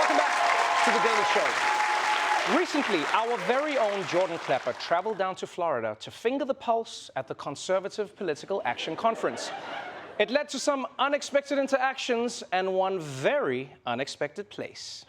Welcome back to The Daily Show. Recently, our very own Jordan Klepper traveled down to Florida to finger the pulse at the Conservative Political Action Conference. It led to some unexpected interactions and one very unexpected place.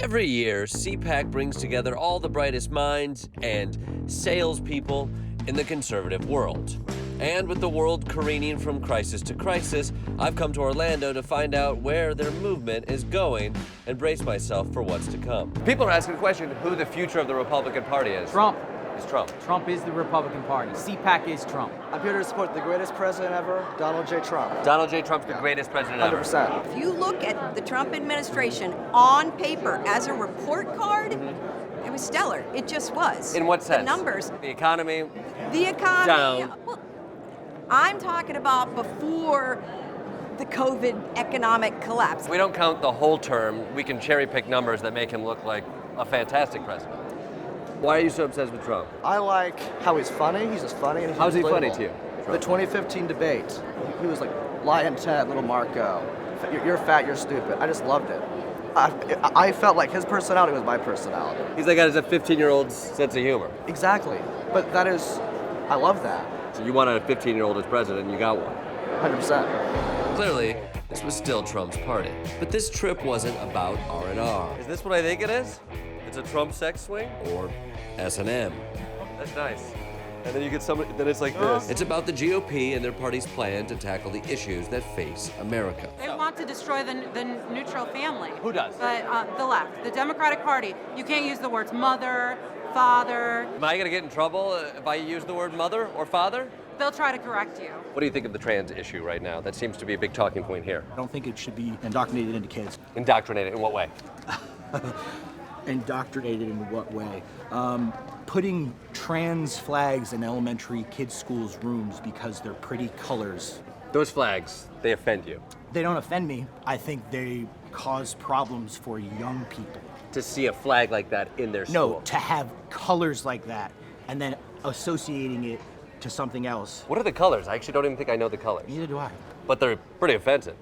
Every year, CPAC brings together all the brightest minds and salespeople in the conservative world. And with the world careening from crisis to crisis, I've come to Orlando to find out where their movement is going and brace myself for what's to come. People are asking the question, who the future of the Republican Party is. Trump. It's Trump. Trump is the Republican Party. CPAC is Trump. I'm here to support the greatest president ever, Donald J. Trump. Donald J. Trump's the greatest president ever. 100%. If you look at the Trump administration on paper as a report card, it was stellar. It just was. In what sense? The numbers. The economy. The economy. Down. Well, I'm talking about before the COVID economic collapse. We don't count the whole term. We can cherry pick numbers that make him look like a fantastic president. Why are you so obsessed with Trump? I like how he's funny. He's just funny. And he's How's he funny relatable. to you? The 2015 debate. He was like, Lion Ted, little Marco. You're fat, you're stupid. I just loved it. I felt like his personality was my personality. He's like got a 15-year-old sense of humor. Exactly. But that is, I love that. So you wanted a 15-year-old as president, and you got one. 100%. Clearly, this was still Trump's party. But this trip wasn't about R&R. Is this what I think it is? It's a Trump sex swing? Or S&M. That's nice. And then you get somebody, then it's like this. It's about the GOP and their party's plan to tackle the issues that face America. They want to destroy the neutral family. Who does? The left, the Democratic Party. You can't use the words mother, father. Am I gonna get in trouble if I use the word mother or father? They'll try to correct you. What do you think of the trans issue right now? That seems to be a big talking point here. I don't think it should be indoctrinated into kids. Indoctrinated in what way? Indoctrinated in what way? Putting trans flags in elementary kids' schools' rooms because they're pretty colors. Those flags, they offend you. They don't offend me. I think they cause problems for young people. To see a flag like that in their school. No, to have colors like that and then associating it to something else. What are the colors? I actually don't even think I know the colors. Neither do I. But they're pretty offensive.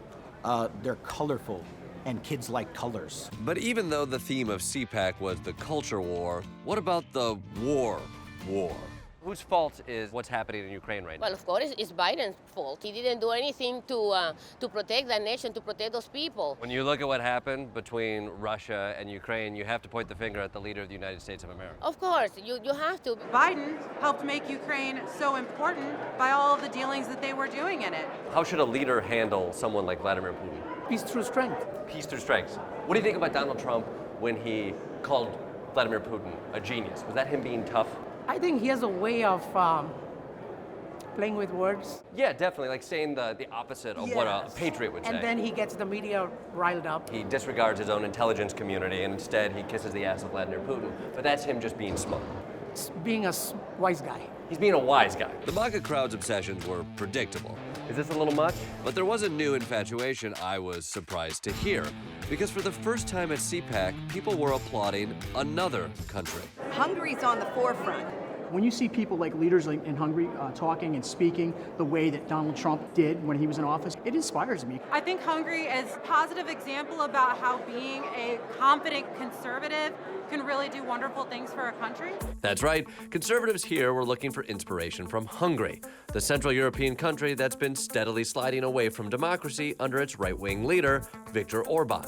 They're colorful, and kids like colors. But even though the theme of CPAC was the culture war, what about the war? Whose fault is what's happening in Ukraine right now? Well, of course, it's Biden's fault. He didn't do anything to protect that nation, to protect those people. When you look at what happened between Russia and Ukraine, you have to point the finger at the leader of the United States of America. Of course, you have to. Biden helped make Ukraine so important by all of the dealings that they were doing in it. How should a leader handle someone like Vladimir Putin? Peace through strength. Peace through strength. What do you think about Donald Trump when he called Vladimir Putin a genius? Was that him being tough? I think he has a way of playing with words. Yeah, definitely, like saying the opposite of what a patriot would say. And then he gets the media riled up. He disregards his own intelligence community, and instead he kisses the ass of Vladimir Putin. But that's him just being smart. Being a wise guy. He's being a wise guy. The MAGA crowd's obsessions were predictable. Is this a little much? But there was a new infatuation I was surprised to hear. Because for the first time at CPAC, people were applauding another country. Hungary's on the forefront. When you see people like leaders in Hungary talking and speaking the way that Donald Trump did when he was in office, it inspires me. I think Hungary is a positive example about how being a confident conservative can really do wonderful things for a country. That's right. Conservatives here were looking for inspiration from Hungary, the Central European country that's been steadily sliding away from democracy under its right-wing leader, Viktor Orban.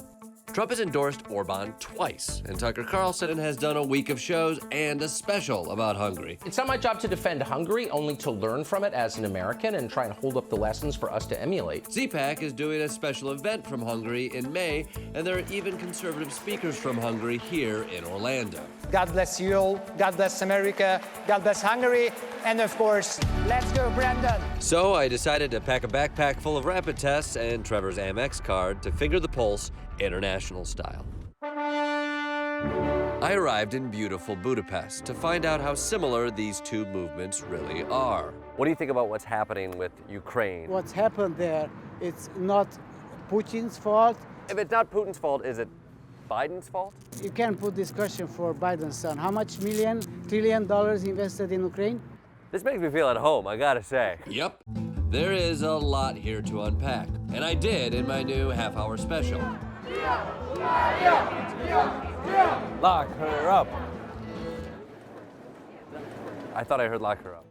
Trump has endorsed Orban twice, and Tucker Carlson has done a week of shows and a special about Hungary. It's not my job to defend Hungary, only to learn from it as an American and try and hold up the lessons for us to emulate. CPAC is doing a special event from Hungary in May, and there are even conservative speakers from Hungary here in Orlando. God bless you all, God bless America, God bless Hungary, and of course, let's go Brandon! So I decided to pack a backpack full of rapid tests and Trevor's Amex card to finger the pulse international style. I arrived in beautiful Budapest to find out how similar these two movements really are. What do you think about what's happening with Ukraine? What's happened there, it's not Putin's fault. If it's not Putin's fault, is it Biden's fault? You can put this question for Biden's son. How much trillion dollars invested in Ukraine? This makes me feel at home, I gotta say. Yep. There is a lot here to unpack, and I did in my new half-hour special. Lock her up. I thought I heard lock her up.